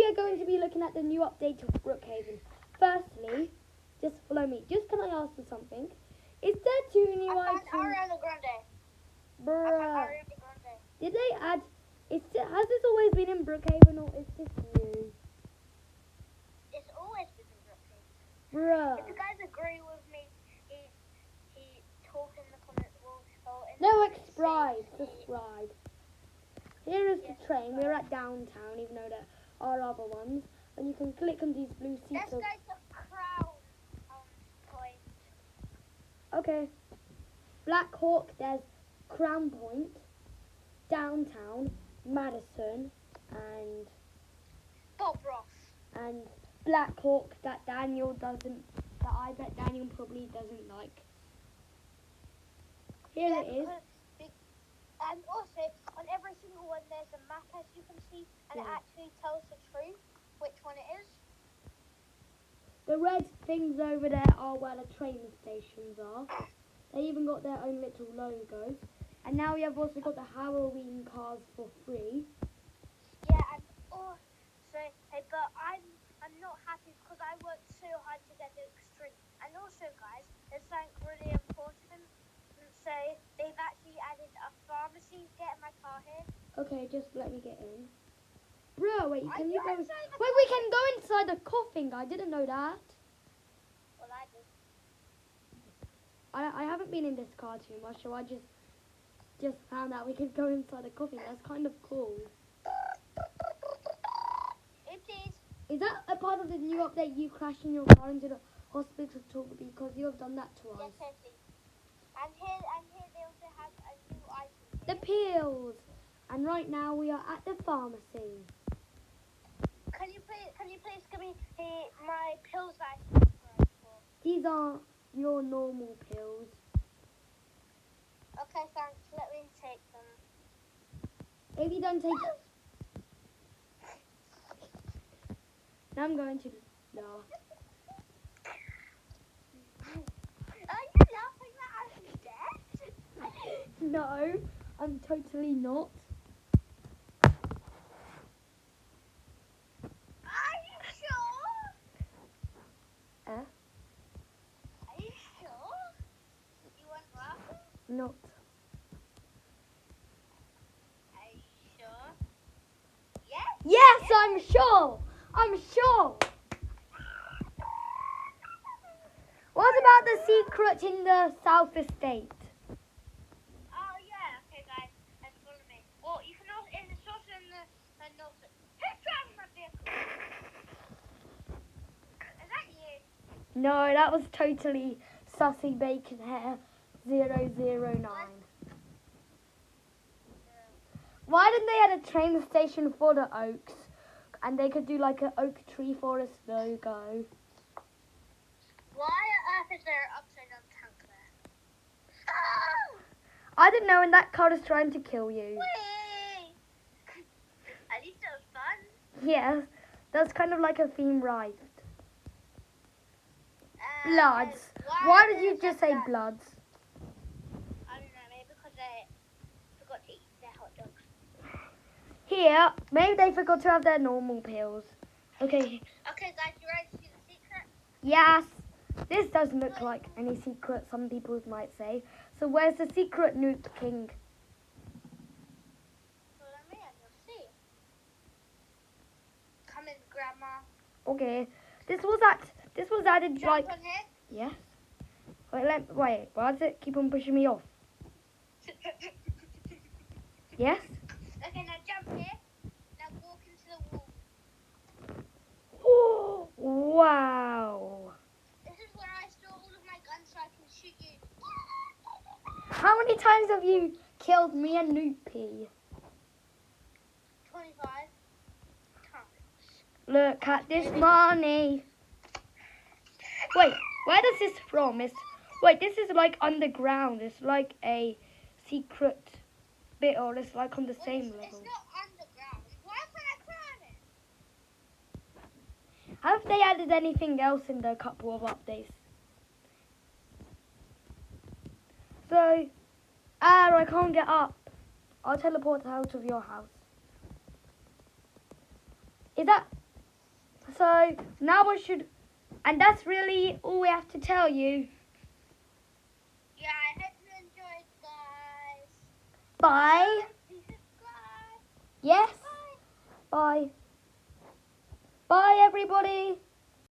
are going to be looking at the new update of Brookhaven. Firstly, just follow me. Just can I ask for something? Is there 2 new items? Ariana Grande. Bruh. Ariana Grande. Did they add... has this always been in Brookhaven or is this new? It's always been in Brookhaven. Bruh. If you guys agree with me, he talk in the comments. No, subscribe. Here is the train. We're at downtown, even though there are other ones. And you can click on these blue seats. Let's go to Crown Point. Okay. Black Hawk, there's Crown Point, Downtown, Madison, and Bob Ross. And Black Hawk that I bet Daniel probably doesn't like. Here it is. And also, on every single one, there's a map, as you can see, and it actually tells the truth, which one it is. The red things over there are where the train stations are. They even got their own little logos. And now we have also got the Halloween cars for free. Yeah, and also, but I'm not happy because I worked so hard to get the extreme. And also, guys, there's something really important. So they've actually added a pharmacy. Get in my car here. Okay, just let me get in. Bro, wait, can you go? Wait, we we can go inside the coffin. I didn't know that. Well, I did. I haven't been in this car too much, so I just found out we could go inside the coffin. That's kind of cool. It is. Is that a part of the new update? You crashing your car into the hospital because you have done that twice. Yes, yes. And here they also have a new item. The pills. And right now we are at the pharmacy. Can you please give me my pills that I for? These are your normal pills. Okay, thanks. Let me take them. If you don't take... Now I'm going to laugh. Are you laughing that I'm dead? No, I'm totally not. Are you sure? Eh? Are you sure? You weren't laughing? Not. Are you sure? Yes? Yes, I'm sure. I'm sure. What about the secret in the South Estate? Oh, yeah. Okay, guys. Let's follow me. Well, you can also, it's also in the North. Who's driving my vehicle? Is that you? No, that was totally Sussy Bacon Hair 009. Why didn't they add a train station for the Oaks? And they could do like an oak tree forest logo. Why on earth is there an upside down tank there? I didn't know, and that car is trying to kill you. Whee! At least it was fun. Yeah, that's kind of like a theme ride. Bloods. Why did you just say Bloods? I don't know, maybe because they forgot to eat their hot dogs. Here, maybe they forgot to have their normal pills. Okay. Okay, guys, you ready to see the secret? Yes. This doesn't look like any secret, some people might say. So where's the secret, Noob King? Follow me and you'll see. Come in, Grandma. Okay. This was added Jump like... on here. Yes. Wait, why does it keep on pushing me off? Yes? Okay, now jump here. Now walk into the wall. Oh, wow. This is where I store all of my guns so I can shoot you. How many times have you killed me and Noopy? 25 times. Look at this money. Wait, where does this from? Wait, this is like underground. It's like a secret bit, or it's like on the same level. It's not underground. Why can't I climb it? Have they added anything else in the couple of updates? So, I can't get up. I'll teleport out of your house. Is that So now we should, and that's really all we have to tell you. Yeah, I hope you enjoyed, guys. Bye. Please subscribe. Yes. Bye. Bye. Bye, everybody.